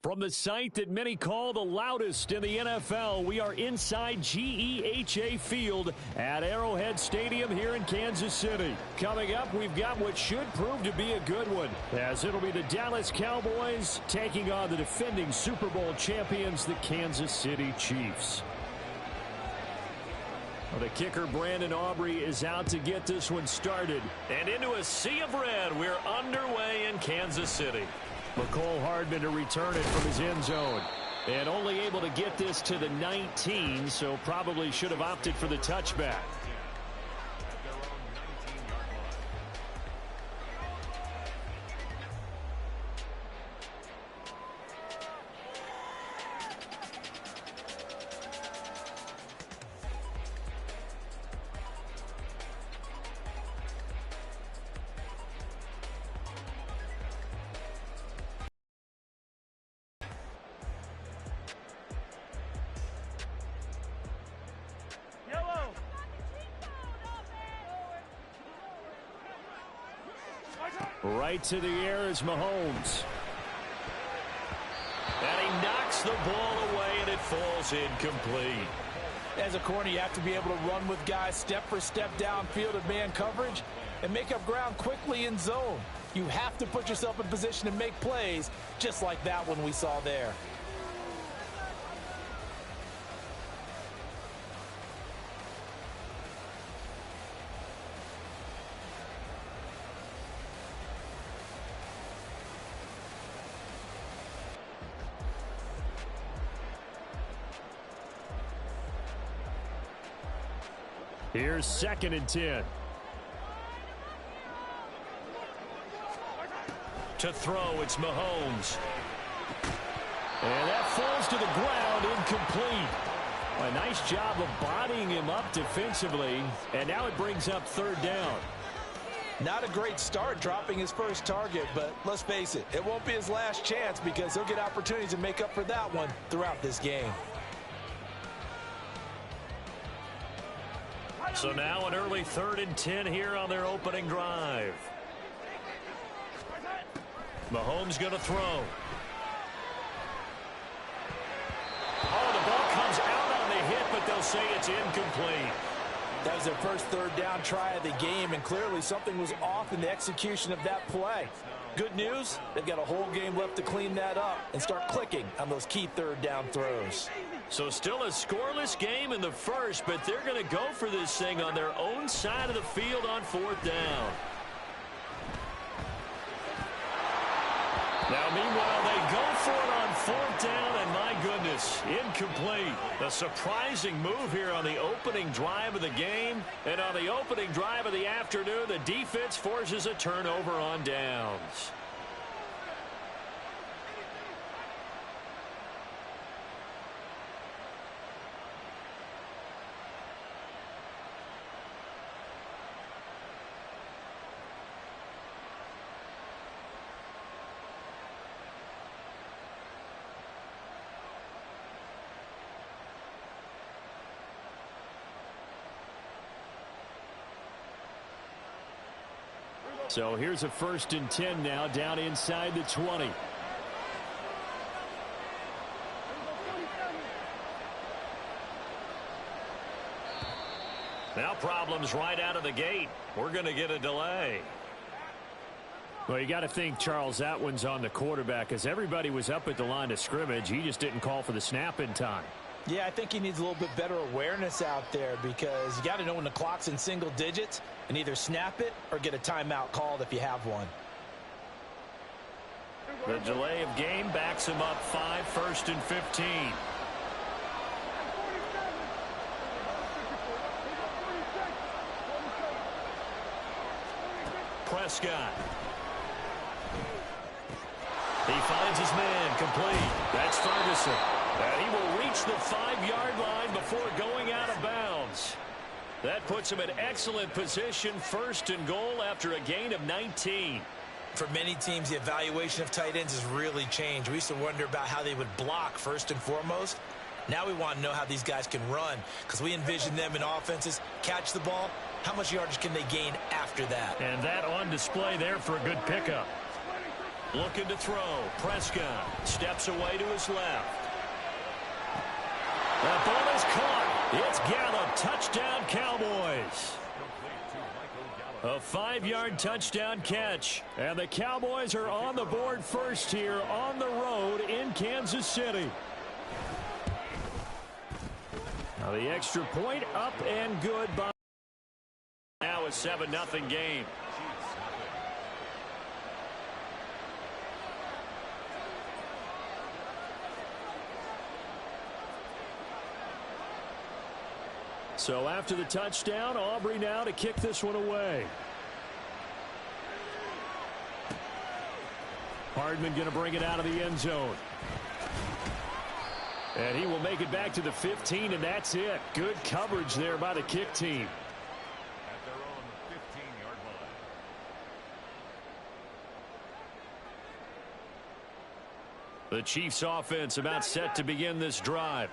From the site that many call the loudest in the NFL, we are inside GEHA Field at Arrowhead Stadium here in Kansas City. Coming up, we've got what should prove to be a good one, as it'll be the Dallas Cowboys taking on the defending Super Bowl champions, the Kansas City Chiefs. Well, the kicker, Brandon Aubrey, is out to get this one started. And into a sea of red, we're underway in Kansas City. McCole Hardman to return it from his end zone. And only able to get this to the 19, so probably should have opted for the touchback. Right to the air is Mahomes. And he knocks the ball away, and it falls incomplete. As a corner, you have to be able to run with guys step for step downfield in man coverage and make up ground quickly in zone. You have to put yourself in position to make plays, just like that one we saw there. Here's 2nd and 10. To throw, it's Mahomes. And that falls to the ground, incomplete. A nice job of bodying him up defensively, and now it brings up 3rd down. Not a great start dropping his first target, but let's face it, it won't be his last chance because he'll get opportunities to make up for that one throughout this game. So now an early 3rd and 10 here on their opening drive. Mahomes going to throw. Oh, the ball comes out on the hit, but they'll say it's incomplete. That was their first 3rd down try of the game, and clearly something was off in the execution of that play. Good news, they've got a whole game left to clean that up and start clicking on those key 3rd down throws. So still a scoreless game in the first, but they're going to go for this thing on their own side of the field on 4th down. Now, meanwhile, they go for it on 4th down, and my goodness, incomplete. A surprising move here on the opening drive of the game, and on the opening drive of the afternoon, the defense forces a turnover on downs. So here's a 1st and 10 now, down inside the 20. Now problems right out of the gate. We're going to get a delay. Well, you got to think, Charles, that one's on the quarterback, as everybody was up at the line of scrimmage. He just didn't call for the snap in time. Yeah, I think he needs a little bit better awareness out there because you got to know when the clock's in single digits and either snap it or get a timeout called if you have one. The delay of game backs him up 5, 1st and 15. Prescott. He finds his man, complete. That's Ferguson. And he will reach the 5-yard line before going out of bounds. That puts him in excellent position, 1st and goal after a gain of 19. For many teams, the evaluation of tight ends has really changed. We used to wonder about how they would block first and foremost. Now we want to know how these guys can run because we envision them in offenses, catch the ball. How much yardage can they gain after that? And that on display there for a good pickup. Looking to throw. Prescott steps away to his left. That ball is caught. It's Gallup. Touchdown, Cowboys. A 5-yard touchdown catch. And the Cowboys are on the board first here on the road in Kansas City. Now the extra point up and good by. Now a 7-0 game. So after the touchdown, Aubrey now to kick this one away. Hardman going to bring it out of the end zone. And he will make it back to the 15, and that's it. Good coverage there by the kick team. At their own 15-yard line. The Chiefs offense about set to begin this drive.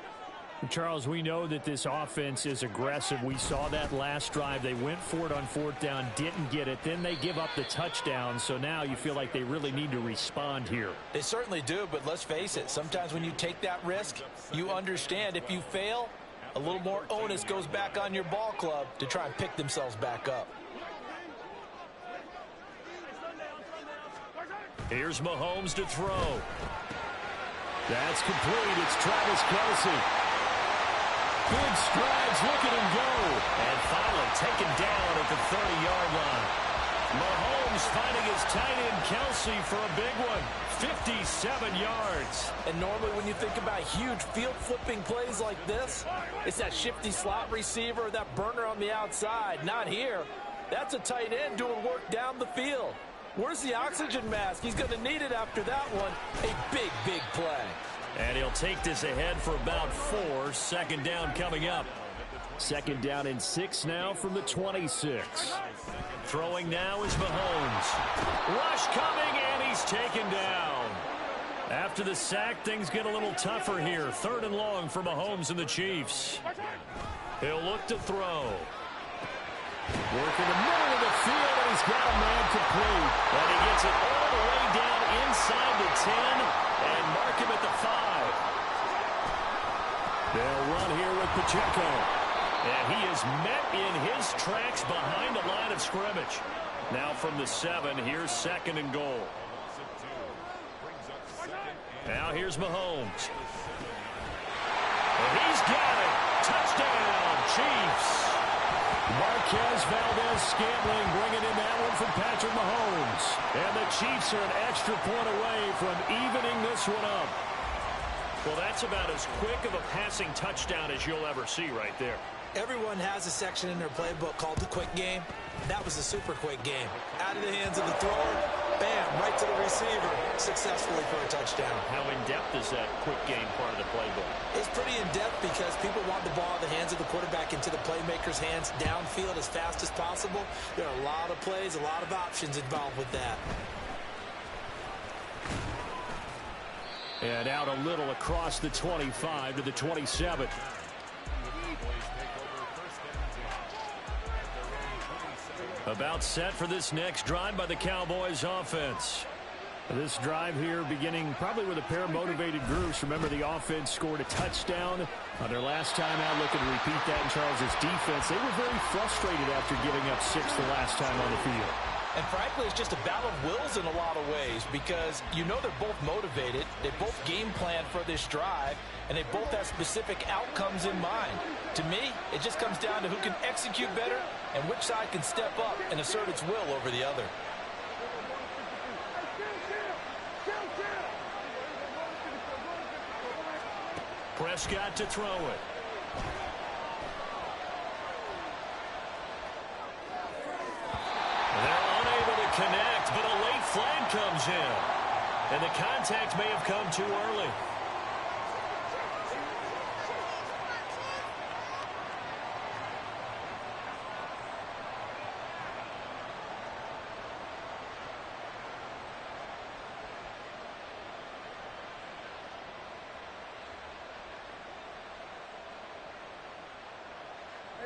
Charles, we know that this offense is aggressive. We saw that last drive. They went for it on 4th down, didn't get it. Then they give up the touchdown. So now you feel like they really need to respond here. They certainly do, but let's face it. Sometimes when you take that risk, you understand if you fail, a little more onus goes back on your ball club to try and pick themselves back up. Here's Mahomes to throw. That's complete. It's Travis Kelce. Big strides, look at him go. And finally taken down at the 30-yard line. Mahomes finding his tight end Kelce for a big one. 57 yards. And normally when you think about huge field-flipping plays like this, it's that shifty slot receiver, that burner on the outside. Not here. That's a tight end doing work down the field. Where's the oxygen mask? He's going to need it after that one. A big, big play. And he'll take this ahead for about 4. 2nd down coming up. 2nd down and 6 now from the 26. Throwing now is Mahomes. Rush coming, and he's taken down. After the sack, things get a little tougher here. 3rd and long for Mahomes and the Chiefs. He'll look to throw. Working the middle of the field, and he's got a man complete. And he gets it all the way down inside the 10 and mark him at the 5. They'll run here with Pacheco. And he is met in his tracks behind the line of scrimmage. Now from the 7, here's 2nd and goal. Now here's Mahomes. And he's got it. Touchdown, Chiefs. Marquez Valdez-Scantling bringing in that one from Patrick Mahomes. And the Chiefs are an extra point away from evening this one up. Well, that's about as quick of a passing touchdown as you'll ever see right there. Everyone has a section in their playbook called the quick game. That was a super quick game. Out of the hands of the thrower, bam, right to the receiver, successfully for a touchdown. How in-depth is that quick game part of the playbook? It's pretty in-depth because people want the ball in the hands of the quarterback into the playmaker's hands downfield as fast as possible. There are a lot of plays, a lot of options involved with that. And out a little across the 25 to the 27. About set for this next drive by the Cowboys offense. This drive here beginning probably with a pair of motivated groups. Remember, the offense scored a touchdown on their last time out. Looking to repeat that in Charles' defense. They were very frustrated after giving up 6 the last time on the field. And frankly, it's just a battle of wills in a lot of ways because you know they're both motivated. They both game plan for this drive, and they both have specific outcomes in mind. To me, it just comes down to who can execute better and which side can step up and assert its will over the other. Prescott to throw it. They're unable to connect, but a late flag comes in. And the contact may have come too early.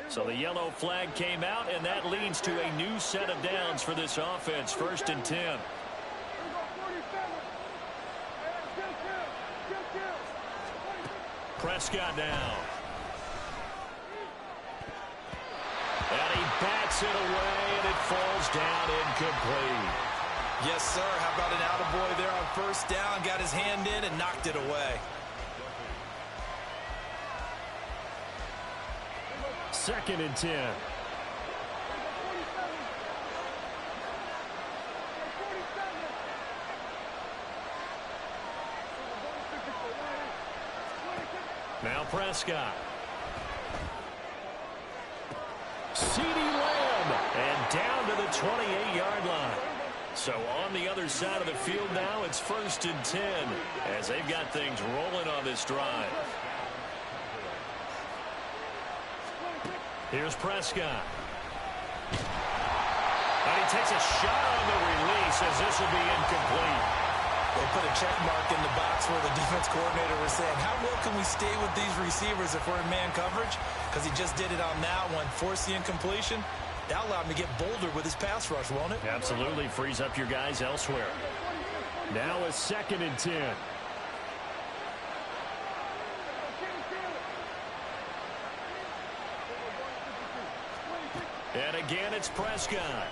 So the yellow flag came out, and that leads to a new set of downs for this offense. 1st and 10. Prescott now. And he bats it away, and it falls down incomplete. Yes, sir. How about an attaboy there on first down? Got his hand in and knocked it away. 2nd and 10. Now Prescott. CeeDee Lamb. And down to the 28-yard line. So on the other side of the field now, it's 1st and 10 as they've got things rolling on this drive. Here's Prescott. And he takes a shot on the release as this will be incomplete. They put a check mark in the box where the defense coordinator was saying, how well can we stay with these receivers if we're in man coverage? Because he just did it on that one, forced the incompletion. That allowed him to get bolder with his pass rush, won't it? Absolutely frees up your guys elsewhere. Now a 2nd and 10. And again, it's Prescott.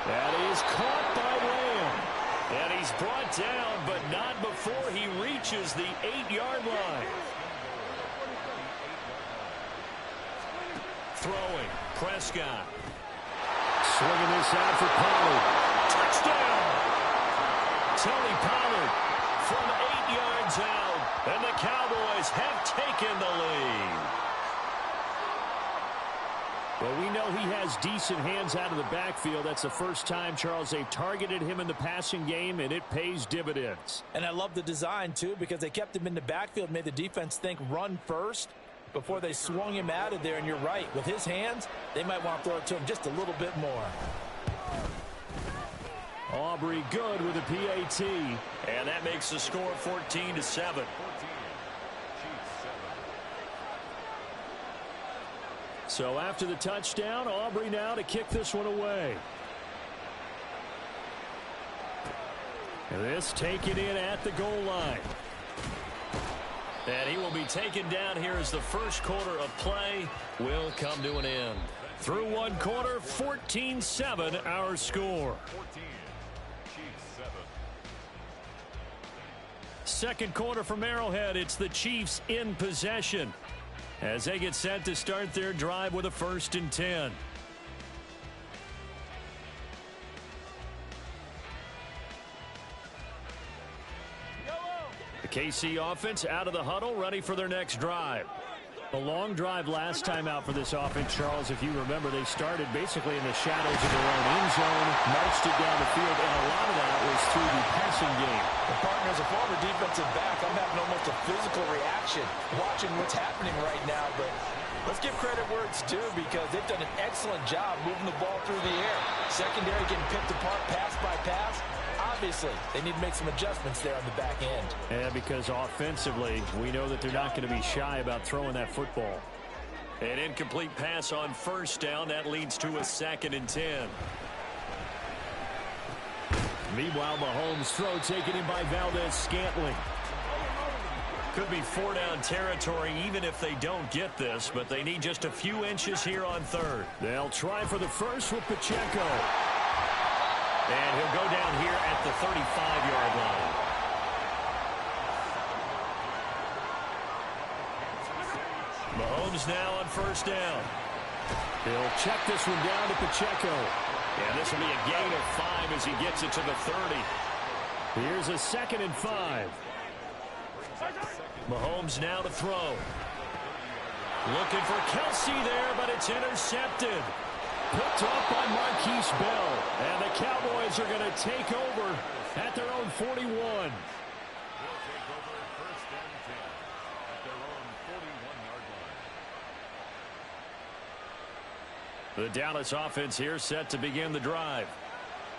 That is caught by Lamb. And he's brought down, but not before he reaches the 8-yard line. Throwing, Prescott. Swinging this out for Pollard. Touchdown! Tony Pollard from 8 yards out, and the Cowboys have taken the lead. Well, we know he has decent hands out of the backfield. That's the first time, Charles, they've targeted him in the passing game, and it pays dividends. And I love the design, too, because they kept him in the backfield, made the defense think run first before they swung him out of there. And you're right, with his hands, they might want to throw it to him just a little bit more. Aubrey good with a PAT. And that makes the score 14-7. So after the touchdown, Aubrey now to kick this one away. And this taken in at the goal line. And he will be taken down here as the first quarter of play will come to an end. Through one quarter, 14-7 our score. 2nd quarter from Arrowhead, it's the Chiefs in possession as they get set to start their drive with a 1st and 10. The KC offense out of the huddle, ready for their next drive. A long drive last time out for this offense, Charles. If you remember, they started basically in the shadows of their own end zone, marched it down the field, and a lot of that was through the passing game. The partner, as a former defensive back, I'm having almost a physical reaction watching what's happening right now. But let's give credit where it's due, because they've done an excellent job moving the ball through the air. Secondary getting picked apart pass by pass. Obviously, they need to make some adjustments there on the back end. Yeah, because offensively, we know that they're not going to be shy about throwing that football. An incomplete pass on first down. That leads to a 2nd and 10. Meanwhile, Mahomes' throw taken in by Valdez-Scantling. Could be 4-down territory even if they don't get this, but they need just a few inches here on 3rd. They'll try for the first with Pacheco. And he'll go down here at the 35-yard line. Mahomes now on first down. He'll check this one down to Pacheco. And this will be a gain of 5 as he gets it to the 30. Here's a 2nd and 5. Mahomes now to throw. Looking for Kelsey there, but it's intercepted. Picked off by Marquise Bell. And the Cowboys are going to take over at their own 41. The Dallas offense here set to begin the drive.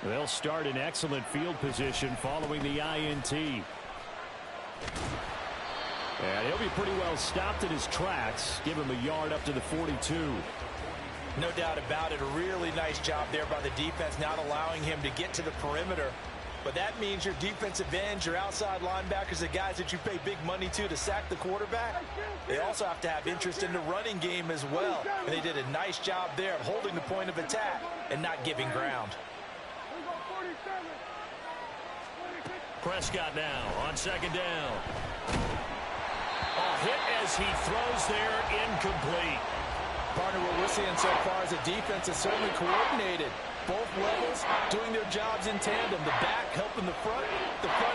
They'll start in excellent field position following the INT. And he'll be pretty well stopped in his tracks. Give him a yard up to the 42. No doubt about it. A really nice job there by the defense, not allowing him to get to the perimeter But that means your defensive ends, your outside linebackers, the guys that you pay big money to sack the quarterback, they also have to have interest in the running game as well. And they did a nice job there of holding the point of attack and not giving ground. Prescott now on second down. A hit as he throws there, incomplete. Partner, what we're seeing so far is a defense that's certainly coordinated. Both levels doing their jobs in tandem. The back helping the front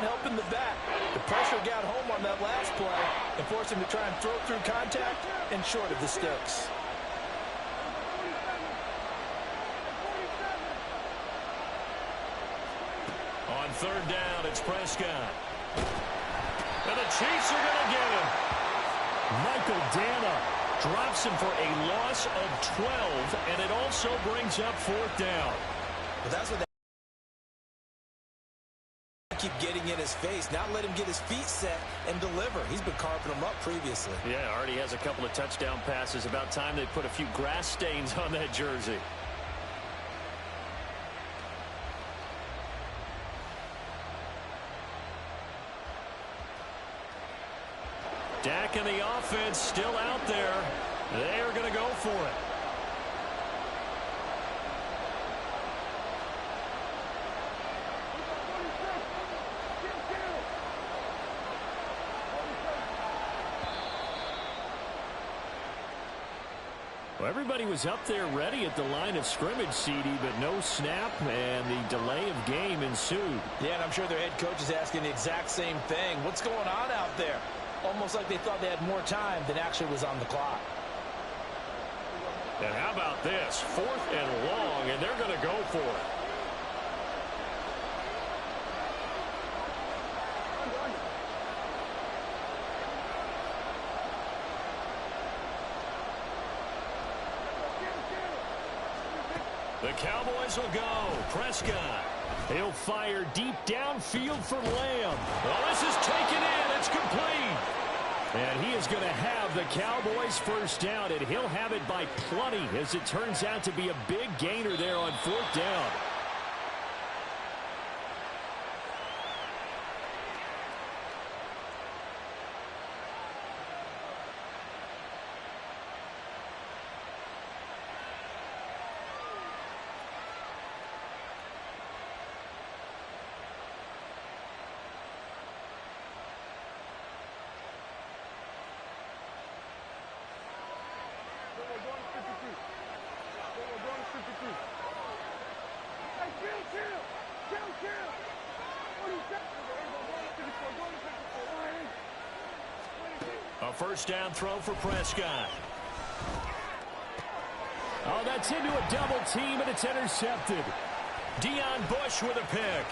helping the back. The pressure got home on that last play and forced him to try and throw through contact and short of the sticks. On third down, it's Prescott. And the Chiefs are going to get him. Michael Dana drops him for a loss of 12, and it also brings up fourth down. Well, that's what keep getting in his face. Now let him get his feet set and deliver. He's been carving them up previously. Yeah, already has a couple of touchdown passes. About time they put a few grass stains on that jersey. Dak and the offense still out there. They are going to go for it. Well, everybody was up there ready at the line of scrimmage, CD, but no snap, and the delay of game ensued. Yeah, and I'm sure their head coach is asking the exact same thing. What's going on out there? Almost like they thought they had more time than actually was on the clock. And how about this? 4th and long, and they're going to go for it. The Cowboys will go. Prescott. He'll fire deep downfield for Lamb. Well, this is taken in. It's complete. And he is going to have the Cowboys first down, and he'll have it by plenty, as it turns out to be a big gainer there on fourth down. A first down throw for Prescott. Oh, that's into a double team, and it's intercepted. Deion Bush with a pick.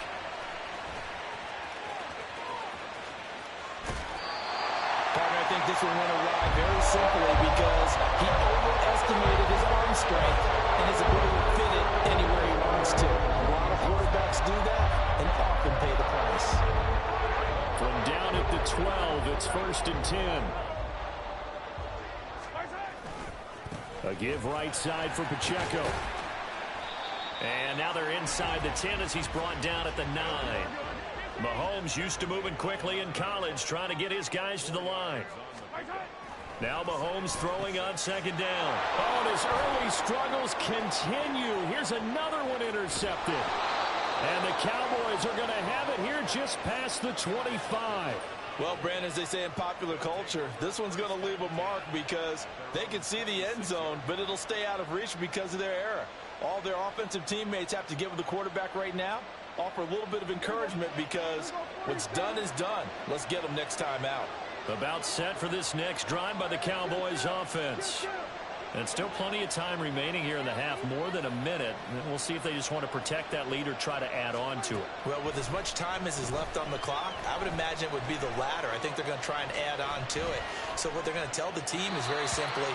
Partner, I think this one went awry very simply because he overestimated his arm strength and his ability to fit it anywhere he wants to. A lot of quarterbacks do that and often pay the price. From down at the 12, it's 1st and 10. A give right side for Pacheco. And now they're inside the 10 as he's brought down at the 9. Mahomes used to moving quickly in college, trying to get his guys to the line. Now Mahomes throwing on second down. Oh, and his early struggles continue. Here's another one intercepted. And the Cowboys are going to have it here just past the 25. Well, Brandon, as they say in popular culture, this one's going to leave a mark because they can see the end zone, but it'll stay out of reach because of their error. All their offensive teammates have to give the quarterback right now, offer a little bit of encouragement because what's done is done. Let's get them next time out. About set for this next drive by the Cowboys offense. And still plenty of time remaining here in the half, more than a minute. And we'll see if they just want to protect that lead or try to add on to it. Well, with as much time as is left on the clock, I would imagine it would be the latter. I think they're going to try and add on to it. So what they're going to tell the team is very simply,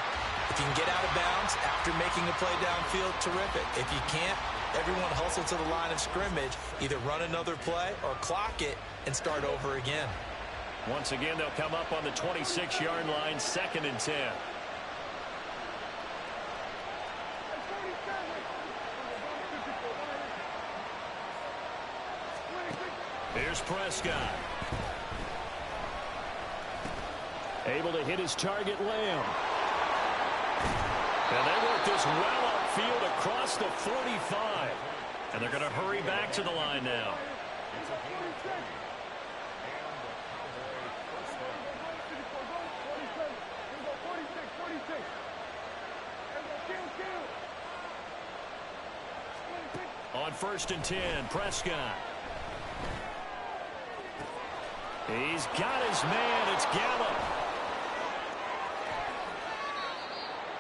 if you can get out of bounds after making a play downfield, terrific. If you can't, everyone hustle to the line of scrimmage, either run another play or clock it and start over again. Once again, they'll come up on the 26-yard line, 2nd and 10. Here's Prescott. Able to hit his target, Lamb. And they work this well upfield across the 45. And they're going to hurry back to the line now. On 1st and 10, Prescott. He's got his man. It's Gallup.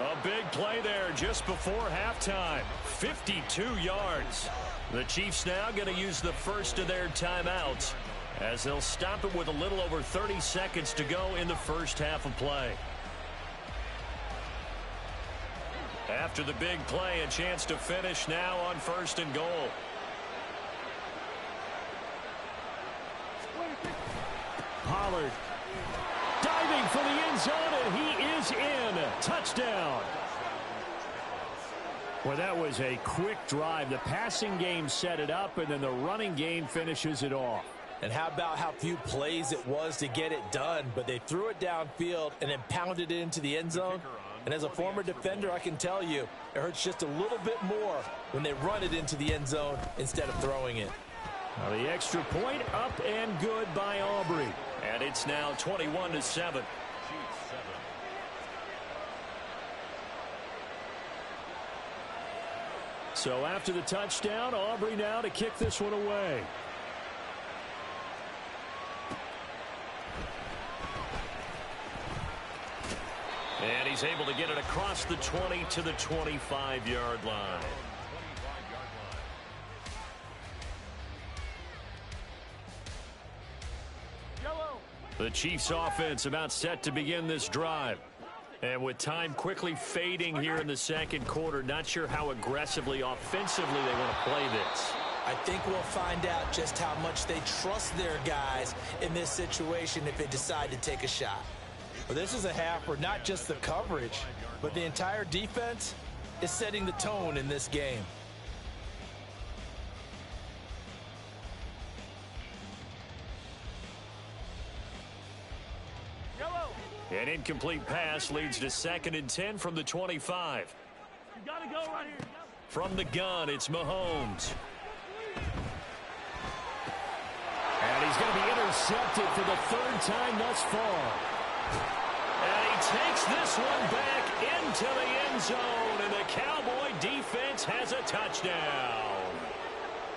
A big play there just before halftime. 52 yards. The Chiefs now going to use the first of their timeouts as they'll stop it with a little over 30 seconds to go in the first half of play. After the big play, a chance to finish now on 1st and goal. Pollard diving for the end zone, and he is in. Touchdown. Well, that was a quick drive. The passing game set it up, and then the running game finishes it off. And how about how few plays it was to get it done, but they threw it downfield and then pounded it into the end zone. And as a former defender, I can tell you, it hurts just a little bit more when they run it into the end zone instead of throwing it. Now the extra point up and good by Aubrey. And it's now 21-7. So after the touchdown, Aubrey now to kick this one away. And he's able to get it across the 20 to the 25-yard line. The Chiefs offense about set to begin this drive. And with time quickly fading here in the second quarter, not sure how aggressively, offensively they want to play this. I think we'll find out just how much they trust their guys in this situation if they decide to take a shot. Well, this is a half where not just the coverage, but the entire defense is setting the tone in this game. An incomplete pass leads to 2nd and 10 from the 25. You gotta go right here. From the gun, it's Mahomes. And he's going to be intercepted for the 3rd time thus far. And he takes this one back into the end zone, and the Cowboy defense has a touchdown.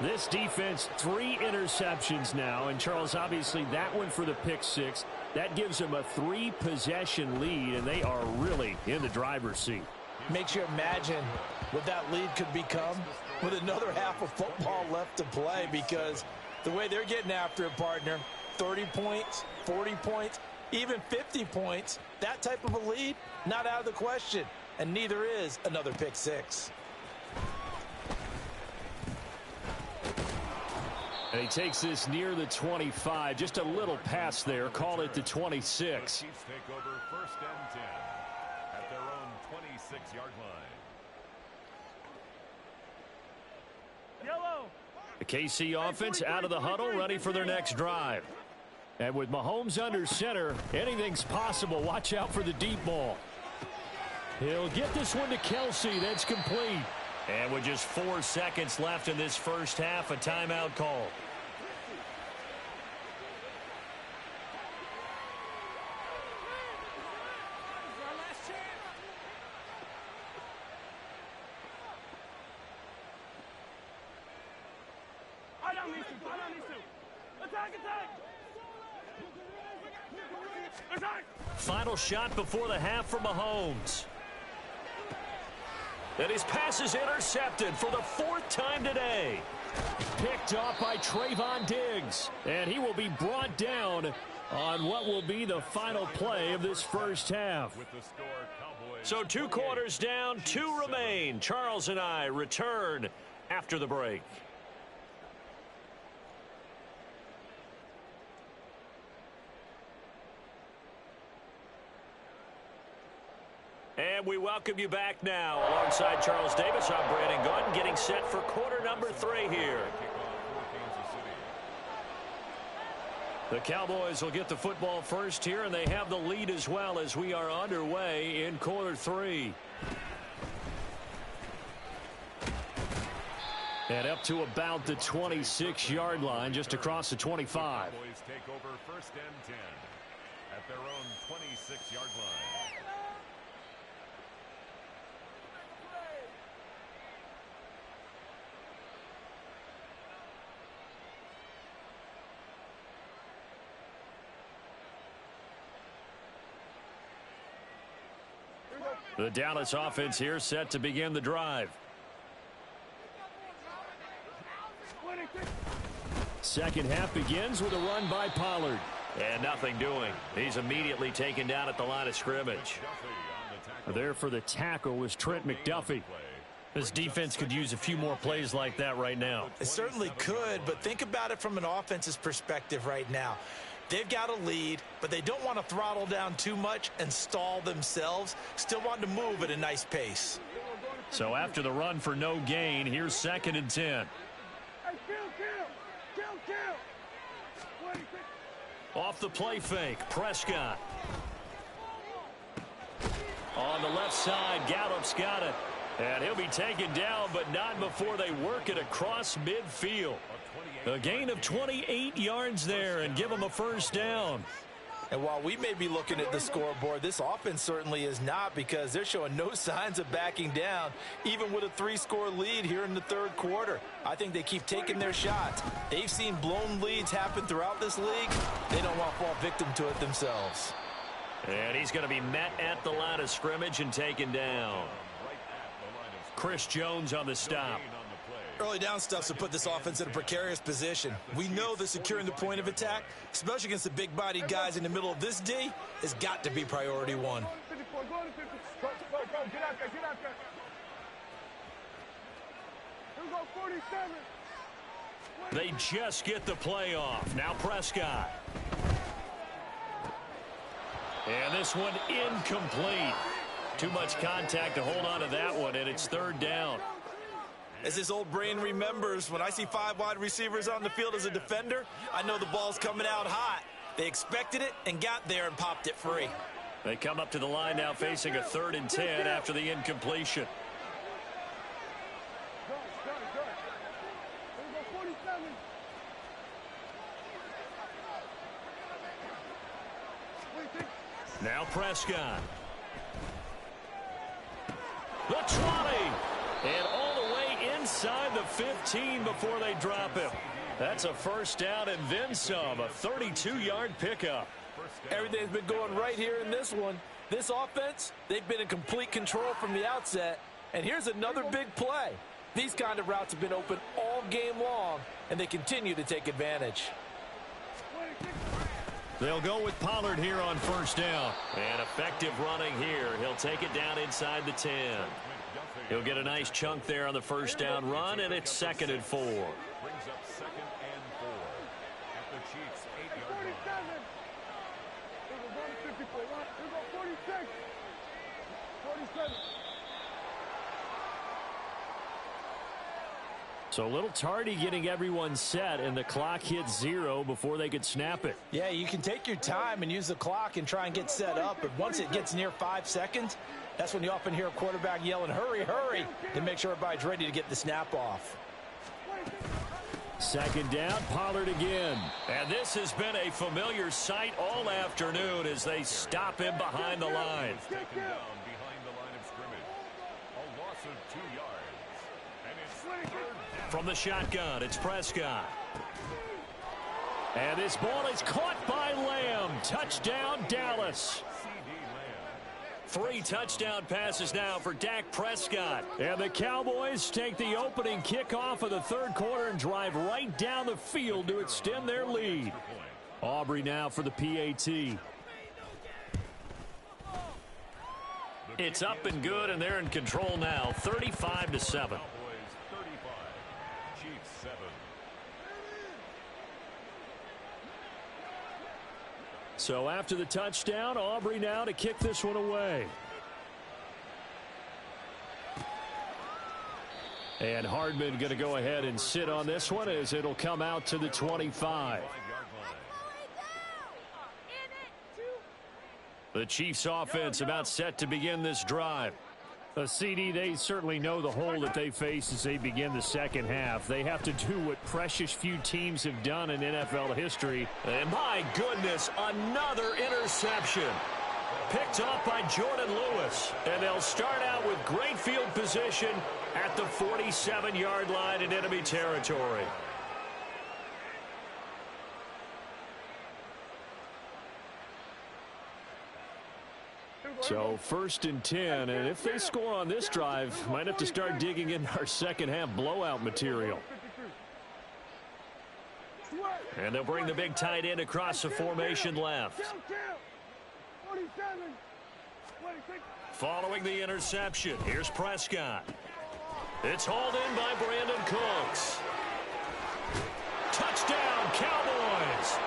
This defense, 3 interceptions now. And, Charles, obviously that one for the pick 6. That gives them a 3-possession lead, and they are really in the driver's seat. Makes you imagine what that lead could become with another half of football left to play, because the way they're getting after it, partner, 30 points, 40 points, even 50 points, that type of a lead, not out of the question. And neither is another pick 6. And he takes this near the 25. Just a little pass there. Call it the 26. The Chiefs take over 1st and 10 at their own 26-yard line. Yellow. The KC offense out of the huddle, ready for their next drive. And with Mahomes under center, anything's possible. Watch out for the deep ball. He'll get this one to Kelsey. That's complete. And with just 4 seconds left in this first half, a timeout call. Final shot before the half from Mahomes. And his pass is intercepted for the 4th time today. Picked off by Trayvon Diggs. And he will be brought down on what will be the final play of this first half. With the score, Cowboys. So 2 quarters down, 2 remain. Charles and I return after the break. And we welcome you back now. Alongside Charles Davis, I'm Brandon Gunn, getting set for quarter number 3 here. The Cowboys will get the football first here, and they have the lead as well as we are underway in quarter 3. And up to about the 26-yard line, just across the 25. Cowboys take over first and 10 at their own 26-yard line. The Dallas offense here set to begin the drive. Second half begins with a run by Pollard. And nothing doing. He's immediately taken down at the line of scrimmage. There for the tackle was Trent McDuffie. This defense could use a few more plays like that right now. It certainly could, but think about it from an offense's perspective right now. They've got a lead, but they don't want to throttle down too much and stall themselves. Still want to move at a nice pace. So after the run for no gain, here's 2nd and 10. Off the play fake, Prescott. On the left side, Gallup's got it. And he'll be taken down, but not before they work it across midfield. A gain of 28 yards there and give them a first down. And while we may be looking at the scoreboard, this offense certainly is not, because they're showing no signs of backing down, even with a 3-score lead here in the 3rd quarter. I think they keep taking their shots. They've seen blown leads happen throughout this league. They don't want to fall victim to it themselves. And he's going to be met at the line of scrimmage and taken down. Chris Jones on the stop. Early down stuff to put this offense in a precarious position. We know that securing the point of attack, especially against the big-bodied guys in the middle of this D, has got to be priority 1. They just get the play off. Now Prescott. And this one incomplete. Too much contact to hold on to that one, and it's 3rd down. As his old brain remembers, when I see 5 wide receivers on the field as a defender, I know the ball's coming out hot. They expected it and got there and popped it free. They come up to the line now facing a 3rd and 10 after the incompletion. Now Prescott. The 20. And all the way inside the 15 before they drop him. That's a first down and then some. A 32-yard pickup. Everything's been going right here in this one. This offense, they've been in complete control from the outset. And here's another big play. These kind of routes have been open all game long, and they continue to take advantage. They'll go with Pollard here on first down. And effective running here. He'll take it down inside the 10. He'll get a nice chunk there on the first down run, and it's 2nd and 4. Brings up 2nd and 4 at the Chiefs' 8-yard line. 47. So a little tardy getting everyone set, and the clock hits 0 before they could snap it. Yeah, you can take your time and use the clock and try and get set up, but once it gets near 5 seconds, that's when you often hear a quarterback yelling, hurry, hurry, to make sure everybody's ready to get the snap off. 2nd down, Pollard again. And this has been a familiar sight all afternoon as they stop him behind the line. Taken down behind the line of scrimmage. A loss of 2 yards. And it's 3rd down. From the shotgun, it's Prescott. And this ball is caught by Lamb. Touchdown, Dallas. 3 touchdown passes now for Dak Prescott. And the Cowboys take the opening kickoff of the 3rd quarter and drive right down the field to extend their lead. Aubrey now for the PAT. It's up and good, and they're in control now, 35-7. Cowboys 35, Chiefs 7. So after the touchdown, Aubrey now to kick this one away. And Hardman going to go ahead and sit on this one as it'll come out to the 25. The Chiefs offense about set to begin this drive. CD, they certainly know the hole that they face as they begin the second half. They have to do what precious few teams have done in NFL history. And my goodness, another interception. Picked off by Jordan Lewis. And they'll start out with great field position at the 47-yard line in enemy territory. So 1st and 10, and if they score on this drive, might have to start digging in our second half blowout material. And they'll bring the big tight end across the formation left. Following the interception, here's Prescott. It's hauled in by Brandon Cooks. Touchdown, Cowboys!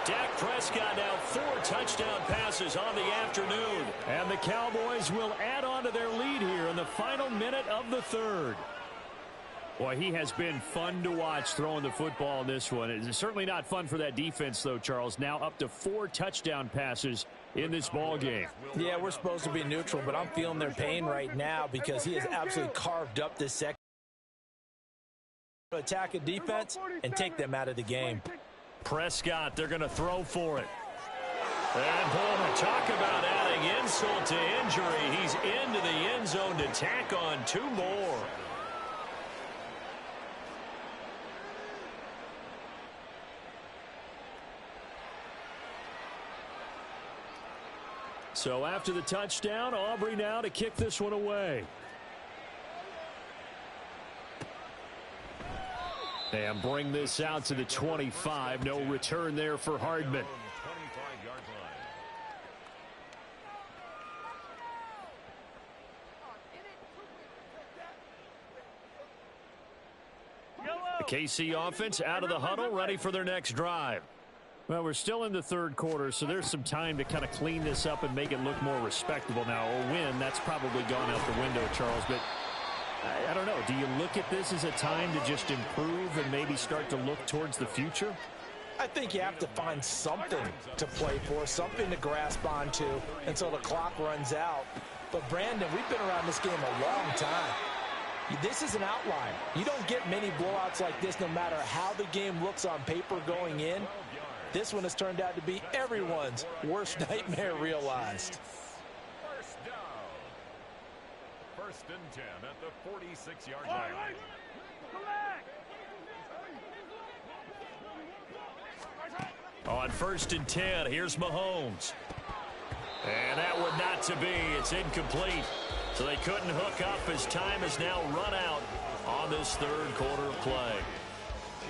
Dak Prescott now 4 touchdown passes on the afternoon. And the Cowboys will add on to their lead here in the final minute of the third. Boy, he has been fun to watch throwing the football in this one. It's certainly not fun for that defense, though, Charles. Now up to 4 touchdown passes in this ball game. Yeah, we're supposed to be neutral, but I'm feeling their pain right now because he has absolutely carved up this second. Attack a defense and take them out of the game. Prescott, they're going to throw for it. And boy, talk about adding insult to injury. He's into the end zone to tack on 2 more. So after the touchdown, Aubrey now to kick this one away. And bring this out to the 25. No return there for Hardman. The KC offense out of the huddle, ready for their next drive. Well, we're still in the third quarter, so there's some time to kind of clean this up and make it look more respectable now. A win, that's probably gone out the window, Charles, but I don't know. Do you look at this as a time to just improve and maybe start to look towards the future? I think you have to find something to play for, something to grasp onto until the clock runs out. But, Brandon, we've been around this game a long time. This is an outlier. You don't get many blowouts like this no matter how the game looks on paper going in. This one has turned out to be everyone's worst nightmare realized. First down. 1st and 10 at the 46-yard line. On 1st and 10, here's Mahomes. And that would not to be. It's incomplete. So they couldn't hook up as time has now run out on this third quarter of play.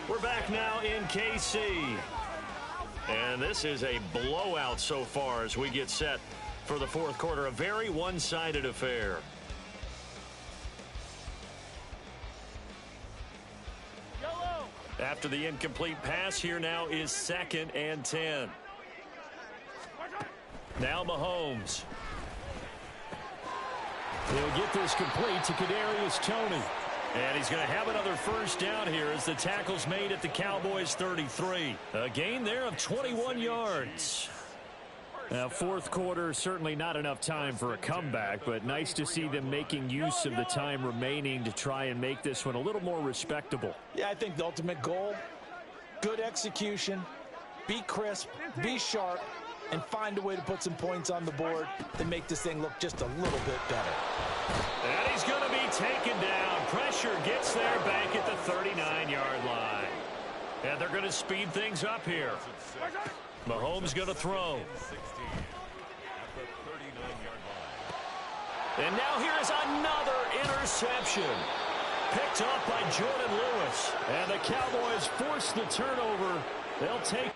We're back now in KC. And this is a blowout so far as we get set for the fourth quarter. A very one-sided affair. After the incomplete pass, here now is 2nd and 10. Now Mahomes. He'll get this complete to Kadarius Toney. And he's going to have another first down here as the tackle's made at the Cowboys 33. A gain there of 21 yards. Now, fourth quarter, certainly not enough time for a comeback, but nice to see them making use of the time remaining to try and make this one a little more respectable. Yeah, I think the ultimate goal, good execution, be crisp, be sharp, and find a way to put some points on the board to make this thing look just a little bit better. And he's going to be taken down. Pressure gets there back at the 39-yard line. And they're going to speed things up here. Mahomes going to throw. And now here is another interception. Picked up by Jordan Lewis. And the Cowboys force the turnover. They'll take